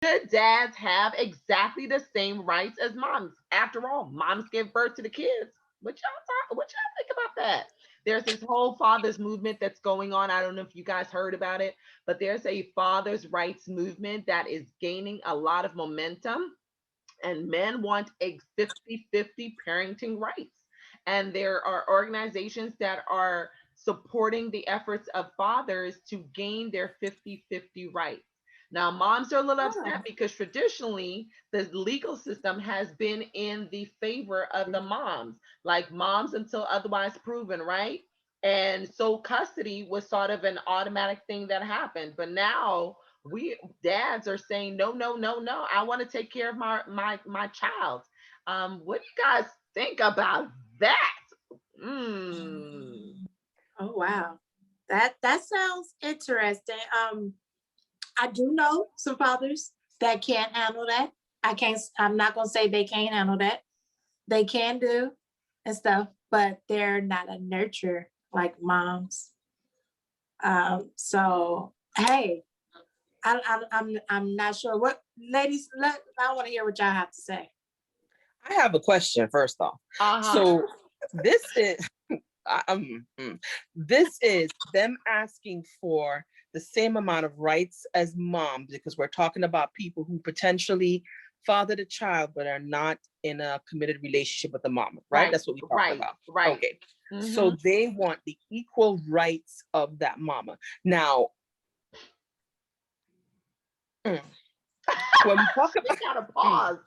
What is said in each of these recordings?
Should dads have exactly the same rights as moms? After all, moms give birth to the kids. What y'all think about that? There's this whole fathers movement that's going on. I don't know if you guys heard about it, but there's a fathers rights movement that is gaining a lot of momentum, and men want a 50-50 parenting rights. And there are organizations that are supporting the efforts of fathers to gain their 50-50 rights. Now, moms are a little upset Oh, because traditionally the legal system has been in the favor of the moms, like moms until otherwise proven, right? And so custody was sort of an automatic thing that happened. But now we dads are saying no, no, no, no. I want to take care of my child. What do you guys think about that? Mm. oh wow. That sounds interesting. I do know some fathers that can't handle that. I'm not gonna say they can't handle that. They can do and stuff, but they're not a nurture like moms. So hey, I'm not sure what ladies. I want to hear what y'all have to say. I have a question first off. Uh huh. So this is this is them asking for the same amount of rights as moms, because we're talking about people who potentially fathered a child but are not in a committed relationship with the mom, right? Right. That's what we're talking Right. about. Right. Okay. Mm-hmm. So they want the equal rights of that mama. Now, mm, when we talk We about gotta mm, pause.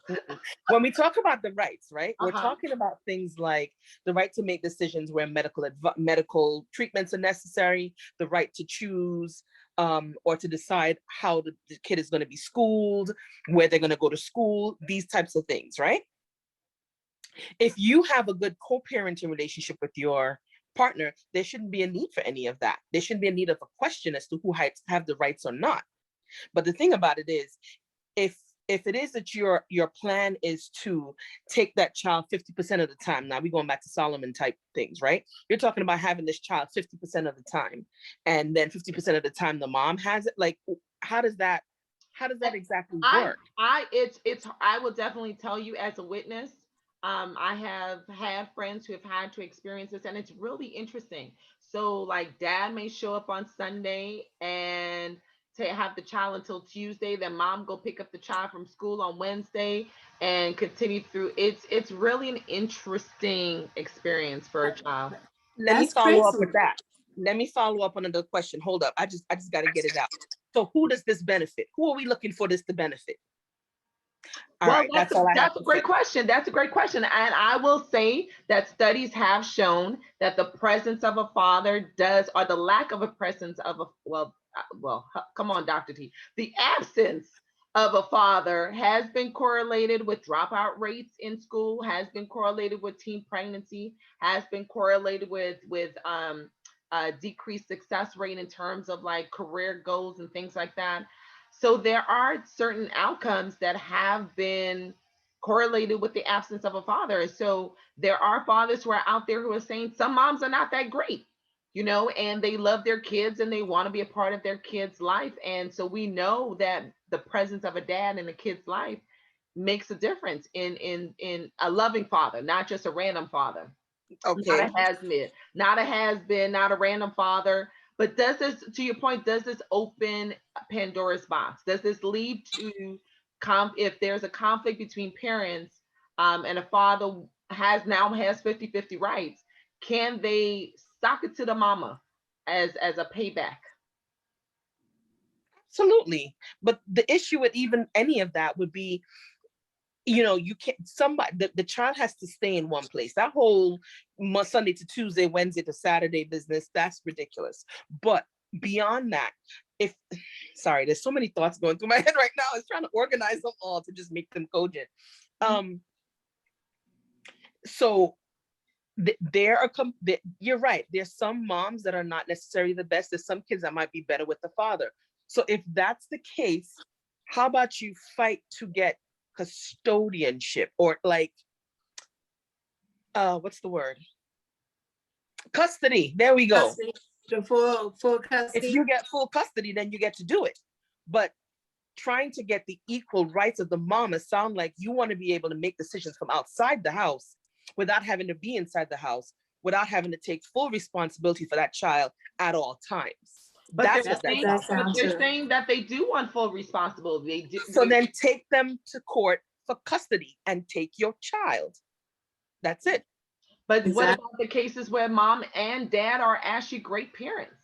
when we talk about the rights, right? Uh We're huh. talking about things like the right to make decisions where medical treatments are necessary, the right to choose or to decide how the kid is going to be schooled, where they're going to go to school, these types of things, right? If you have a good co-parenting relationship with your partner, there shouldn't be a need for any of that. There shouldn't be a need of a question as to who have the rights or not. But the thing about it is, if if it is that your plan is to take that child 50% of the time, now we're going back to Solomon type things, right? You're talking about having this child 50% of the time, and then 50% of the time the mom has it. Like, how does that how does that exactly work? It's I will definitely tell you as a witness. I have had friends who have had to experience this, and it's really interesting. So, like, dad may show up on Sunday and to have the child until Tuesday. Then mom go pick up the child from school on Wednesday and continue through. It's really an interesting experience for a child. Let me That's follow up crazy. with that. Let me follow up on another question. Hold up. I just got to get it out. So who does this benefit? Who are we looking for this to benefit? All Well, right, that's all I have that's a to say. great question. That's a great question, and I will say that studies have shown that the presence of a father does, or the lack of a presence of a come on, Doctor T. The absence of a father has been correlated with dropout rates in school, has been correlated with teen pregnancy, has been correlated with decreased success rate in terms of like career goals and things like that. So there are certain outcomes that have been correlated with the absence of a father. So there are fathers who are out there who are saying some moms are not that great, and they love their kids and they want to be a part of their kids' life. And so we know that the presence of a dad in a kid's life makes a difference in a loving father, not just a random father, not a Okay. has been, not a random father. But does this, to your point, does this open Pandora's box? Does this lead to if there's a conflict between parents, and a father has 50-50 rights, can they sock it to the mama as a payback? Absolutely. But the issue with even any of that would be, you can't, the child has to stay in one place. That whole Sunday to Tuesday, Wednesday to Saturday business, that's ridiculous. But beyond that, if, sorry, there's so many thoughts going through my head right now. I was trying to organize them all to just make them cogent. Um, so there are you're right, there's some moms that are not necessarily the best. There's some kids that might be better with the father. So if that's the case, how about you fight to get custodianship, or like, what's the word, custody, there we go. Custody, the full If custody. you get full custody, then you get to do it. But trying to get the equal rights of the mom, it sounds like you want to be able to make decisions from outside the house without having to be inside the house, without having to take full responsibility for that child at all times. But That's they're what that saying, sounds like. but they're saying that they do want full responsibility. They do. So then take them to court for custody and take your child. That's it. But what Exactly. about the cases where mom and dad are actually great parents?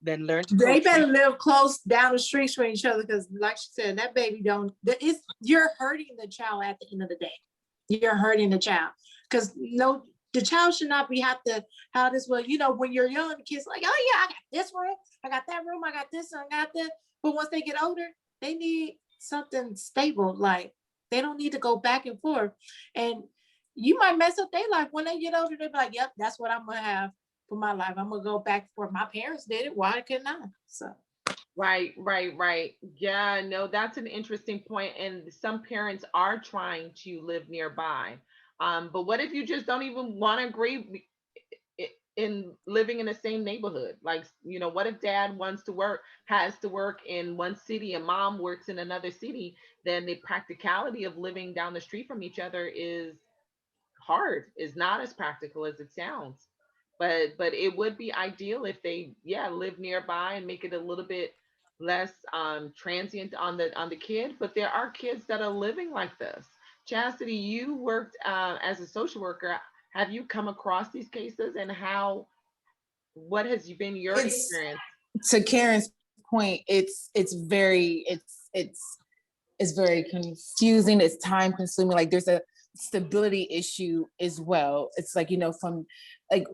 Then learn to They better co-treat. live close down the street from each other, because like she said, that baby don't, you're hurting the child at the end of the day. You're hurting the child. Because no, the child should not be have to how this, well, when you're young, the kids like, oh yeah, I got this room, I got that room, I got this, and I got that. But once they get older, they need something stable. Like, they don't need to go back and forth. And you might mess up their life when they get older. They'll be like, yep, that's what I'm gonna have for my life. I'm gonna go back for my parents did it. Why couldn't I? So Right. Yeah, no, that's an interesting point. And some parents are trying to live nearby. But what if you just don't even want to agree in living in the same neighborhood? Like, what if dad has to work in one city and mom works in another city? Then the practicality of living down the street from each other is hard, is not as practical as it sounds. But it would be ideal if they, live nearby and make it a little bit less transient on the kid. But there are kids that are living like this. Chastity, you worked as a social worker. Have you come across these cases, and what has been your It's experience? to Karen's point, it's very confusing, it's time consuming. Like, there's a stability issue as well. It's like, from like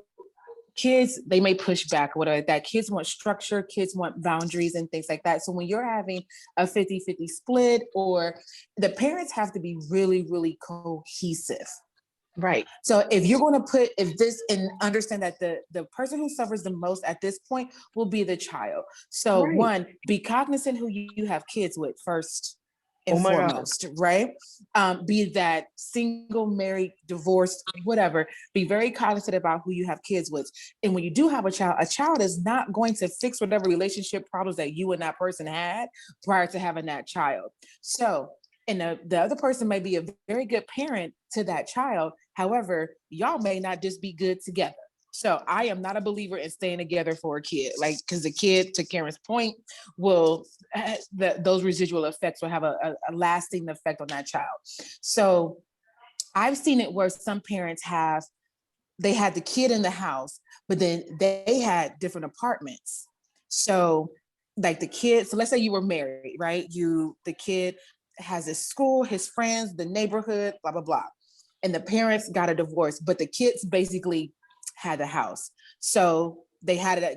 kids, they may push back or whatever like that. Kids want structure, kids want boundaries and things like that. So when you're having a 50-50 split, or the parents have to be really, really cohesive. Right. So if you're going to and understand that the person who suffers the most at this point will be the child. So Right. One, be cognizant who you have kids with first and Oh my God. foremost, right? Be that single, married, divorced, whatever, be very cognizant about who you have kids with. And when you do have a child is not going to fix whatever relationship problems that you and that person had prior to having that child. So, and the other person may be a very good parent to that child. However, y'all may not just be good together. So I am not a believer in staying together for a kid, like, because the kid, to Karen's point, those residual effects will have a lasting effect on that child. So I've seen it where some parents they had the kid in the house, but then they had different apartments. So like the kid, so let's say you were married, right? The kid has his school, his friends, the neighborhood, blah, blah, blah. And the parents got a divorce, but the kids basically had a house. So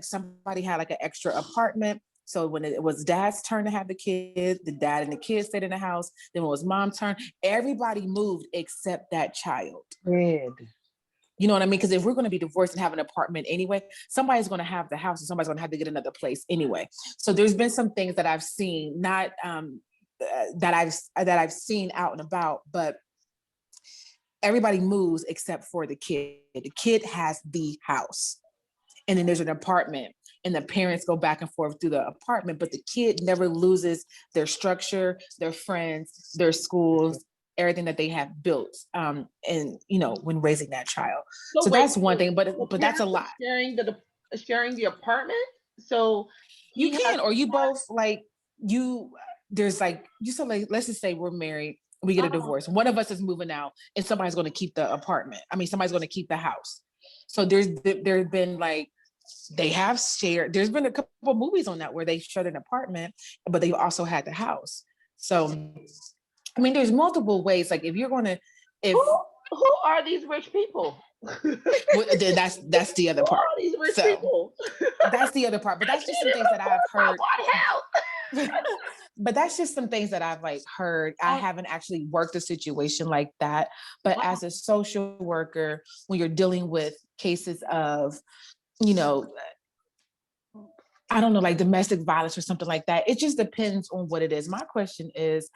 somebody had like an extra apartment. So when it was dad's turn to have the kid, the dad and the kids stayed in the house. Then when it was mom's turn, everybody moved except that child. Good. You know what I mean? Because if we're going to be divorced and have an apartment anyway, somebody's going to have the house and somebody's going to have to get another place anyway. So there's been some things that I've seen, not that I've seen out and about, but everybody moves except for the kid. The kid has the house, and then there's an apartment, and the parents go back and forth through the apartment, but the kid never loses their structure, their friends, their schools, everything that they have built, and when raising that child. So wait, that's one thing, but that's a lot. Sharing the apartment. So You can, or you both, like, there's like, you said, like, let's just say we're married, we get a divorce. One of us is moving out and somebody's going to keep the apartment. I mean, somebody's going to keep the house. So there's been like, they have shared, there's been a couple of movies on that where they shared an apartment, but they also had the house. So, I mean, there's multiple ways. Like, if you're going to, who are these rich people? that's the other part. These rich people. That's the other part, but that's just some things that I've heard. But that's just some things that I've like heard. I haven't actually worked a situation like that, but as a social worker, when you're dealing with cases of, I don't know, like domestic violence or something like that, it just depends on what it is. My question is,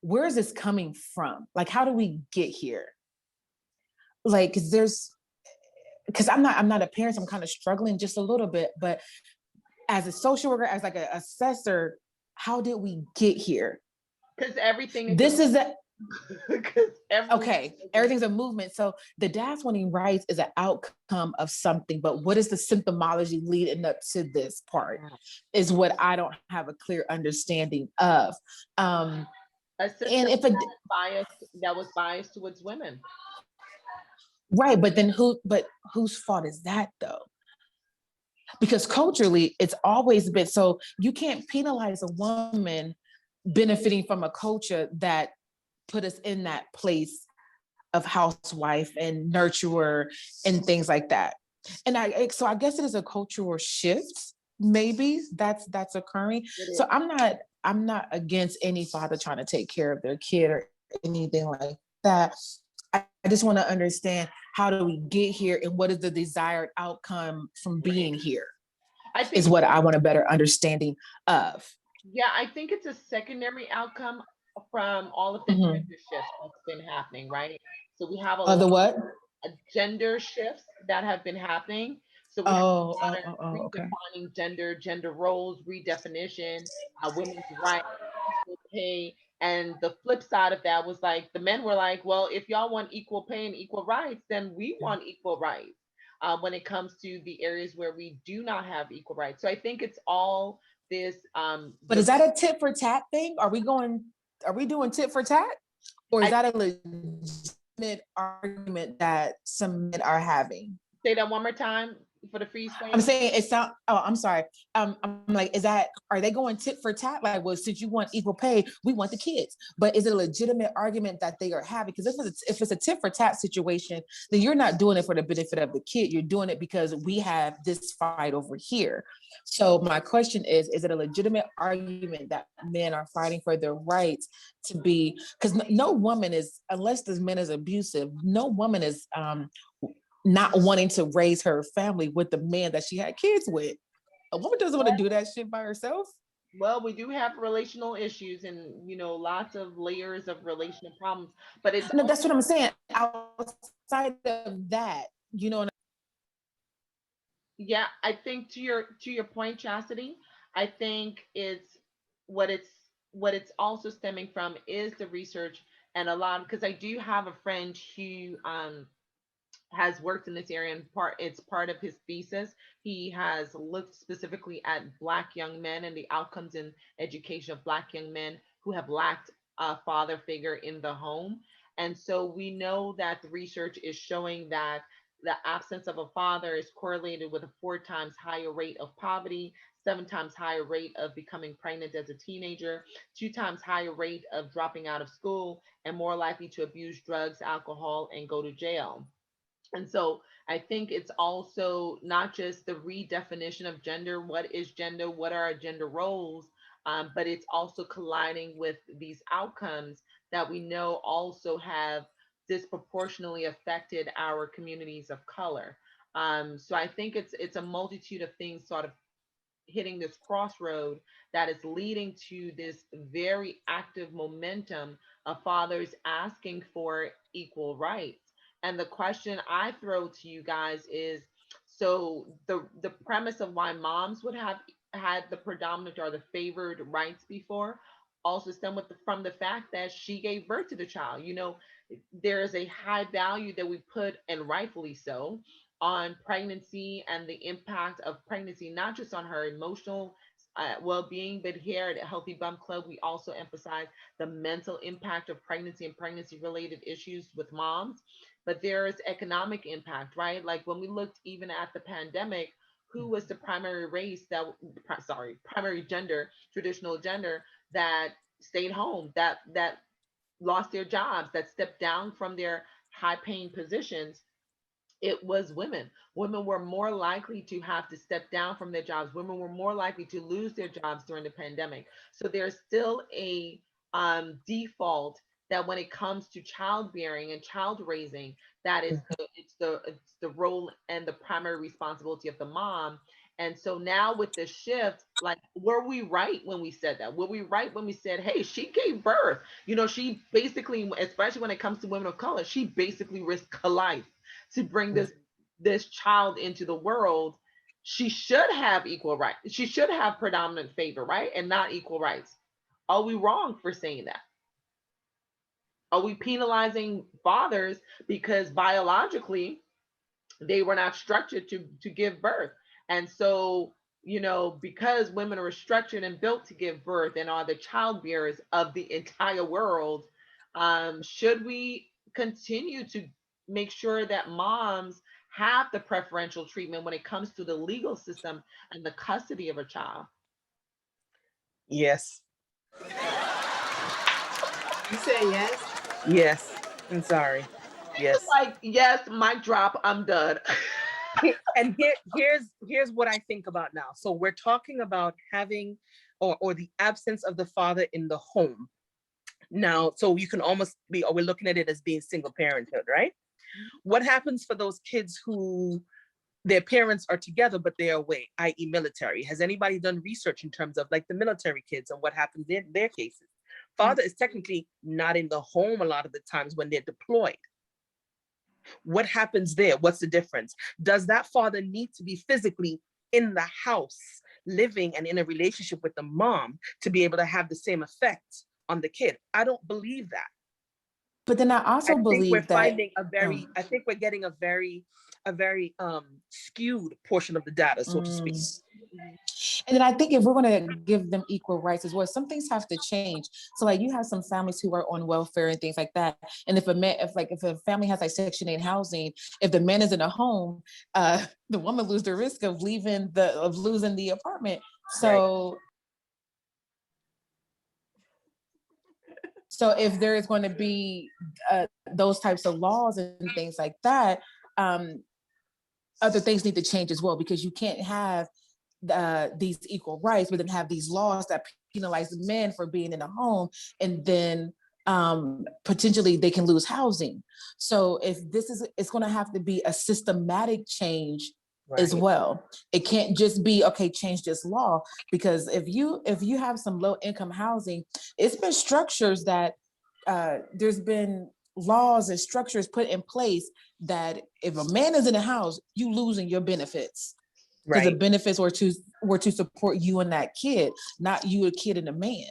where is this coming from? Like, how do we get here? Like, because I'm not a parent, so I'm kind of struggling just a little bit, but as a social worker, as like an assessor, how did we get here? Because everything is This is a, because okay, everything's a movement. So the dad's wanting rights is an outcome of something, but what is the symptomology leading up to this part is what I don't have a clear understanding of. a system And if a that was biased towards women. right, but then but whose fault is that though? Because culturally, it's always been so you can't penalize a woman benefiting from a culture that put us in that place of housewife and nurturer and things like that. And so I guess it is a cultural shift, maybe that's occurring. So I'm not against any father trying to take care of their kid or anything like that. I just want to understand, how do we get here and what is the desired outcome from being here I think is what I want a better understanding of. Yeah, I think it's a secondary outcome from all of the Mhm. gender shifts that's been happening, right? So we have a The lot what? of gender shifts that have been happening. So we have a lot of Okay. redefining gender roles, redefinition, women's rights, equal pay. And the flip side of that was like the men were like, well, if y'all want equal pay and equal rights, then we want equal rights when it comes to the areas where we do not have equal rights. So I think it's all this But is that a tit for tat thing? Are we doing tit for tat? Or is I that a legitimate argument that some men are having? say that one more time for the freeze frame. I'm saying it sound. Oh, I'm sorry. I'm like, are they going tit for tat? Like, well, since you want equal pay, we want the kids. But is it a legitimate argument that they are having? Because if it's a tit for tat situation, then you're not doing it for the benefit of the kid. You're doing it because we have this fight over here. So my question is it a legitimate argument that men are fighting for their rights to be? Because no woman is, unless this man is abusive, no woman is not wanting to raise her family with the man that she had kids with. A woman doesn't want to do that shit by herself. Well, we do have relational issues and lots of layers of relational problems, but it's No, that's what I'm saying. Outside of that, you know. yeah, I think to your point, Chastity, I think what it's what it's also stemming from is the research and a lot, because I do have a friend who has worked in this area, and it's part of his thesis. He has looked specifically at Black young men and the outcomes in education of Black young men who have lacked a father figure in the home. And so we know that the research is showing that the absence of a father is correlated with a 4 times higher rate of poverty, 7 times higher rate of becoming pregnant as a teenager, 2 times higher rate of dropping out of school, and more likely to abuse drugs, alcohol, and go to jail. And so I think it's also not just the redefinition of gender, what is gender, what are our gender roles, but it's also colliding with these outcomes that we know also have disproportionately affected our communities of color. So I think it's a multitude of things sort of hitting this crossroad that is leading to this very active momentum of fathers asking for equal rights. And the question I throw to you guys is, so the premise of why moms would have had the predominant or the favored rights before also stem from the fact that she gave birth to the child. There is a high value that we put, and rightfully so, on pregnancy and the impact of pregnancy, not just on her emotional well-being, but here at Healthy Bump Club, we also emphasize the mental impact of pregnancy and pregnancy-related issues with moms. But there is economic impact, right? Like when we looked even at the pandemic, who was the primary race primary gender, traditional gender that stayed home, that lost their jobs, that stepped down from their high-paying positions? It was women. Women were more likely to have to step down from their jobs. Women were more likely to lose their jobs during the pandemic. So there's still a default that when it comes to childbearing and child raising, that is it's the role and the primary responsibility of the mom. And so now with the shift, like, were we right when we said that? Were we right when we said, hey, she gave birth? She basically, especially when it comes to women of color, she basically risked her life to bring this child into the world. she should have equal rights. She should have predominant favor, right? And not equal rights. Are we wrong for saying that? Are we penalizing fathers because biologically they were not structured to give birth? And so, because women are structured and built to give birth and are the child bearers of the entire world, should we continue to make sure that moms have the preferential treatment when it comes to the legal system and the custody of a child? Yes. You say yes? Yes. I'm sorry. Yes. Like, yes, mic drop, I'm done. And here's what I think about now. So we're talking about having or the absence of the father in the home. Now, so you can almost be, or we're looking at it as being single parenthood, right? What happens for those kids who their parents are together, but they're away, i.e. military? Has anybody done research in terms of like the military kids and what happens in their cases? Father is technically not in the home a lot of the times when they're deployed. What happens there? What's the difference? Does that father need to be physically in the house, living and in a relationship with the mom to be able to have the same effect on the kid? I don't believe that. But then I also I think we're believe that finding I think we're getting a very skewed portion of the data, so to speak. And then I think if we're going to give them equal rights as well, some things have to change. So like you have some families who are on welfare and things like that. And if a family has like Section 8 housing, if the man is in a home, the woman loses the risk of losing the apartment. So right. So if there is going to be those types of laws and things like that, other things need to change as well, because you can't have these equal rights, but then have these laws that penalize the men for being in a home, and then potentially they can lose housing. So if it's going to have to be a systematic change as well. It can't just be, okay, change this law, because if you have some low income housing, it's been structures that there's been laws and structures put in place that if a man is in a house, you losing your benefits. Because the benefits were to support you and that kid, not you, a kid, and a man.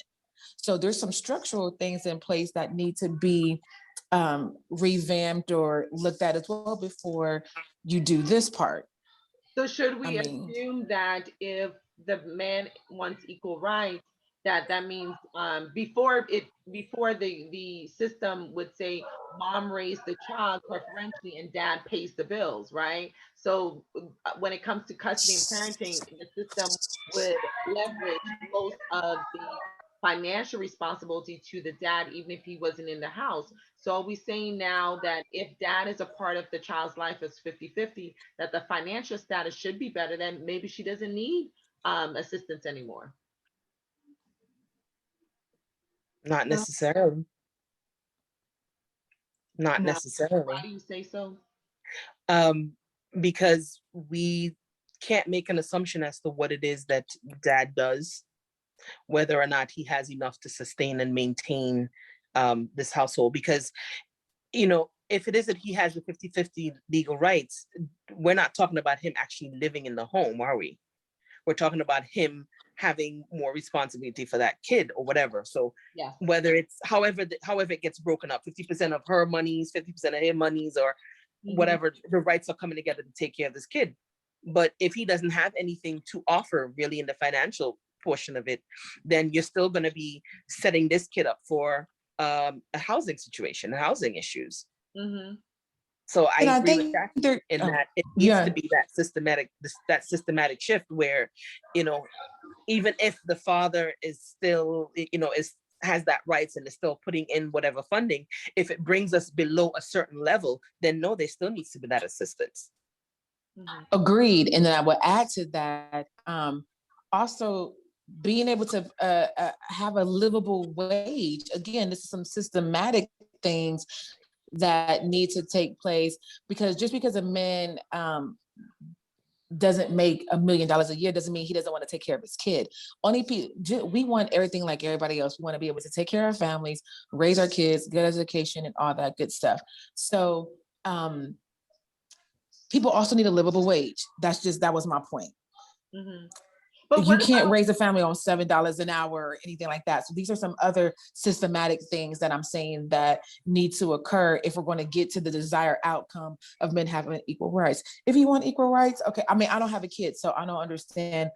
So there's some structural things in place that need to be revamped or looked at as well before you do this part. So should we assume that if the man wants equal rights, that means before the system would say mom raised the child preferentially and dad pays the bills, right? So when it comes to custody and parenting, the system would leverage most of the financial responsibility to the dad, even if he wasn't in the house. So are we saying now that if dad is a part of the child's life as 50-50, that the financial status should be better, then maybe she doesn't need assistance anymore? Not necessarily. Not No. necessarily. Why do you say so? Because we can't make an assumption as to what it is that dad does, whether or not he has enough to sustain and maintain this household. Because, if it is that he has the 50-50 legal rights, we're not talking about him actually living in the home, are we? We're talking about him having more responsibility for that kid or whatever. So yeah, whether it's however it gets broken up, 50% of her monies, 50% of his monies, or whatever, the rights are coming together to take care of this kid. But if he doesn't have anything to offer really in the financial portion of it, then you're still going to be setting this kid up for a housing situation, housing issues. So I agree with that in that it needs to be that systematic shift where, even if the father is still, has that rights and is still putting in whatever funding, if it brings us below a certain level, then no, there still needs to be that assistance. Agreed. And then I would add to that, also being able to have a livable wage. Again, this is some systematic things that need to take place, because just because a man doesn't make $1 million a year doesn't mean he doesn't want to take care of his kid. We want everything like everybody else. We want to be able to take care of our families, raise our kids, get education, and all that good stuff. So people also need a livable wage. That was my point. Mhm. But You what can't about, raise a family on $7 an hour or anything like that. So these are some other systematic things that I'm saying that need to occur if we're going to get to the desired outcome of men having equal rights. If you want equal rights, okay. I mean, I don't have a kid, so I don't understand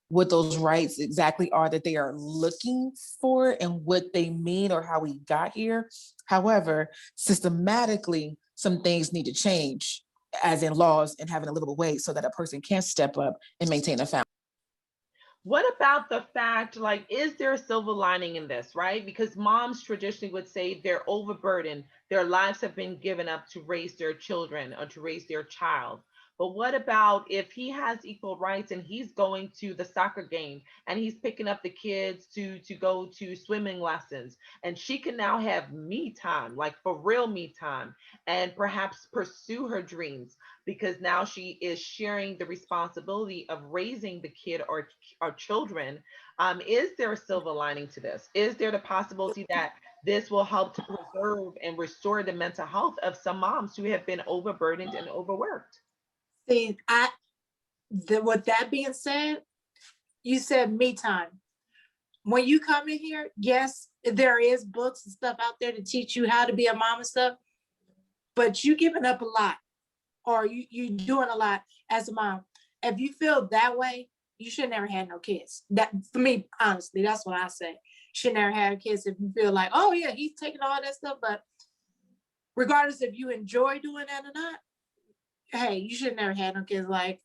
what those rights exactly are that they are looking for and what they mean or how we got here. However, systematically, some things need to change, as in laws and having a livable wage, so that a person can step up and maintain a family. what about the fact, like, is there a silver lining in this, right? Because moms traditionally would say they're overburdened. Their lives have been given up to raise their children or to raise their child. But what about if he has equal rights and he's going to the soccer game and he's picking up the kids to go to swimming lessons, and she can now have me time, like for real me time, and perhaps pursue her dreams because now she is sharing the responsibility of raising the kid or children. Is there a silver lining to this? Is there the possibility that this will help to preserve and restore the mental health of some moms who have been overburdened and overworked? See, with that being said, you said me time. When you come in here, yes, there is books and stuff out there to teach you how to be a mom and stuff, but you giving up a lot or you doing a lot as a mom. If you feel that way, you should never have no kids. That, for me, honestly, that's what I say. Should never have kids if you feel like, oh yeah, he's taking all that stuff. But regardless if you enjoy doing that or not, hey, you should never have no kids. Like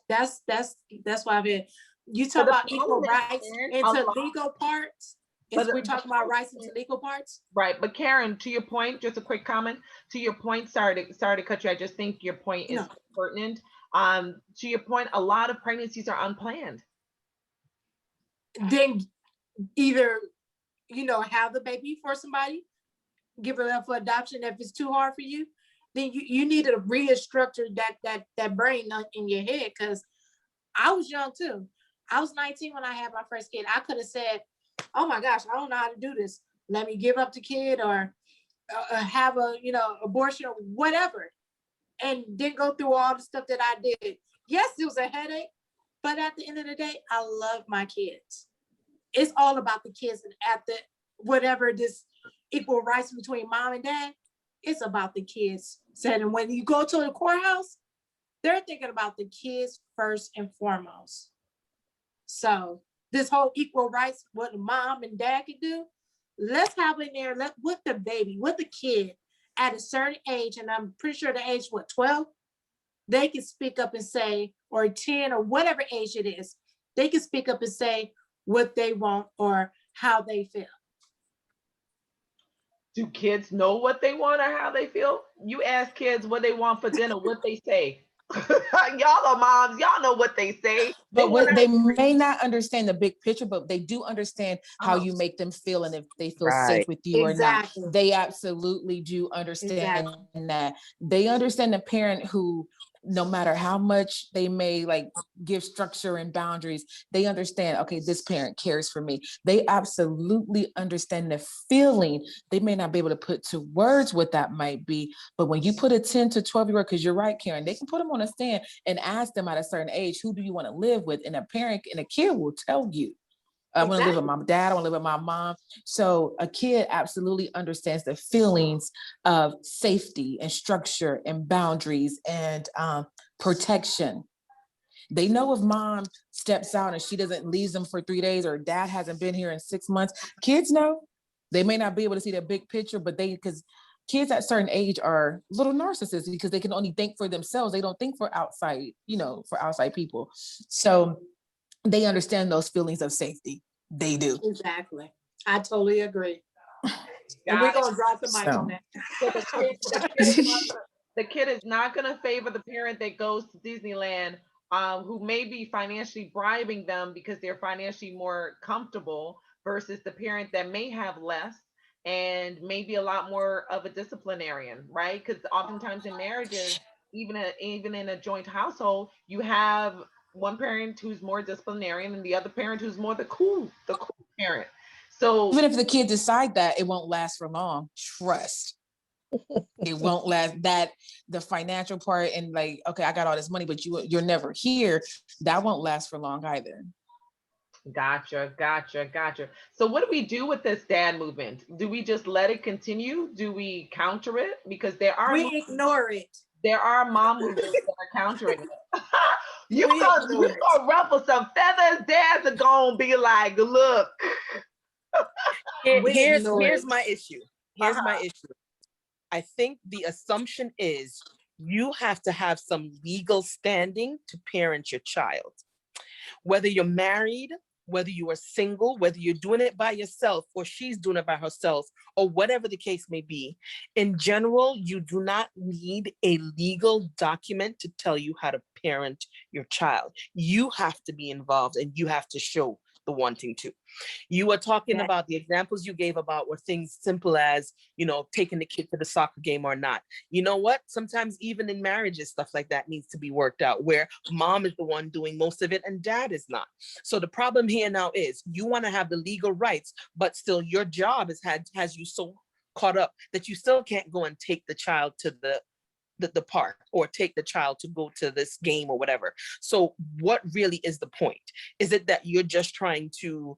that's why I've been. You But talk the about equal problem is, rights Karen, a into lot, legal parts. but Is we're talking about rights into legal parts. right. But Karen, to your point, just a quick comment. To your point, sorry to cut you. I just think your point is No, pertinent. To your point, a lot of pregnancies are unplanned. then either have the baby for somebody, give it up for adoption. If it's too hard for you, then you need to restructure that brain in your head. Because I was young too. I was 19 when I had my first kid. I could have said, "Oh my gosh, I don't know how to do this. Let me give up the kid or have a abortion or whatever," and didn't go through all the stuff that I did. Yes, it was a headache, but at the end of the day, I love my kids. It's all about the kids, and at the whatever this equal rights between mom and dad, it's about the kids. Said, and when you go to the courthouse, they're thinking about the kids first and foremost. So this whole equal rights, what mom and dad can do, let's have in there, with the baby, with the kid at a certain age, and I'm pretty sure the age, 12, they can speak up and say, or 10 or whatever age it is, they can speak up and say what they want or how they feel. Do kids know what they want or how they feel? You ask kids what they want for dinner, what they say. Y'all are moms. Y'all know what they say. They But want what they may not understand the big picture, but they do understand how uh you make them feel and if they feel safe Right. with you or not. Exactly. They absolutely do understand Exactly. that. They understand the parent who, no matter how much they may like give structure and boundaries, they understand, okay, this parent cares for me. They absolutely understand the feeling. They may not be able to put to words what that might be, but when you put a 10 to 12-year-old, because you're right, Karen, they can put them on a stand and ask them at a certain age, who do you want to live with? And a parent and a kid will tell you, I want to live with my dad, I want to live with my mom. So a kid absolutely understands the feelings of safety and structure and boundaries and protection. They know if mom steps out and she doesn't leave them for 3 days, or dad hasn't been here in 6 months. Kids know. They may not be able to see the big picture, but because kids at a certain age are little narcissists because they can only think for themselves. They don't think for outside, for outside people. So they understand those feelings of safety. They do. Exactly. I totally agree. And we're got it. gonna drop the mic on So that. So the kid is not gonna favor the parent that goes to Disneyland, who may be financially bribing them because they're financially more comfortable versus the parent that may have less and maybe a lot more of a disciplinarian, right? Because oftentimes in marriages, even in a joint household, you have one parent who's more disciplinarian and the other parent who's more the cool parent. So even if the kids decide that, it won't last for long. Trust. It won't last. That the financial part and like, okay, I got all this money, but you're never here. That won't last for long either. Gotcha. So what do we do with this dad movement? Do we just let it continue? Do we counter it? Because We ignore it. there are mom movements that are countering it. you We gonna ignore it. ruffle some feathers. Dads are gonna be like, look. We Here's ignore it. my issue. Here's my issue. I think the assumption is you have to have some legal standing to parent your child. Whether you're married, whether you are single, whether you're doing it by yourself or she's doing it by herself, or whatever the case may be, in general, you do not need a legal document to tell you how to parent your child. You have to be involved and you have to show the wanting to. You were talking Yeah. about the examples you gave about were things simple as, taking the kid to the soccer game or not. You know what? Sometimes even in marriages, stuff like that needs to be worked out where mom is the one doing most of it and dad is not. So the problem here now is you want to have the legal rights, but still your job has you so caught up that you still can't go and take the child to the park or take the child to go to this game or whatever. So what really is the point? Is it that you're just trying to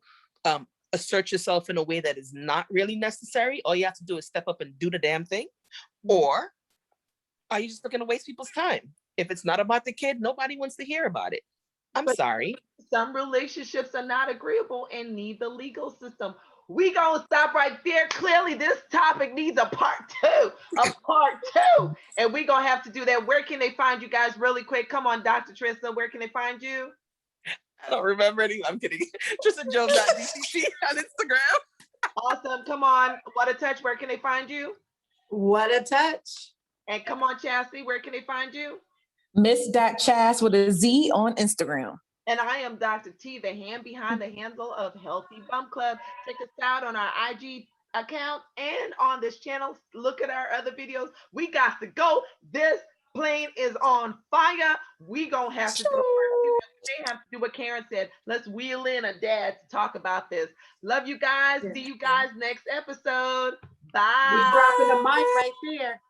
assert yourself in a way that is not really necessary? All you have to do is step up and do the damn thing? Or are you just looking to waste people's time? If it's not about the kid, nobody wants to hear about it. I'm sorry. Some relationships are not agreeable and need the legal system. We gonna stop right there. Clearly, this topic needs a part two, and we gonna have to do that. Where can they find you guys really quick? Come on, Dr. Trista, where can they find you? I don't remember any. I'm kidding. TristaJones.dcc on Instagram. Awesome. Come on, What a Touch, where can they find you? What a touch. And come on, Chastity, where can they find you? Miss.Chas with a Z on Instagram. And I am Dr. T, the hand behind the handle of Healthy Bump Club. Check us out on our IG account and on this channel. Look at our other videos. We got to go. This plane is on fire. We gonna have to do they have to do what Karen said. Let's wheel in a dad to talk about this. Love you guys. See you guys next episode. Bye. We dropping the mic right there.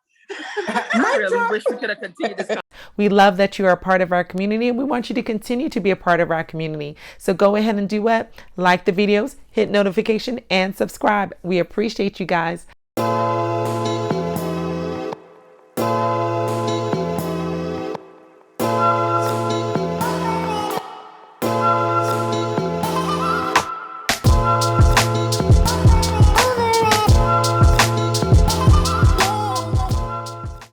I really wish we could have continued this. We love that you are a part of our community and we want you to continue to be a part of our community. So go ahead and do what? Like the videos, hit notification, and subscribe. We appreciate you guys.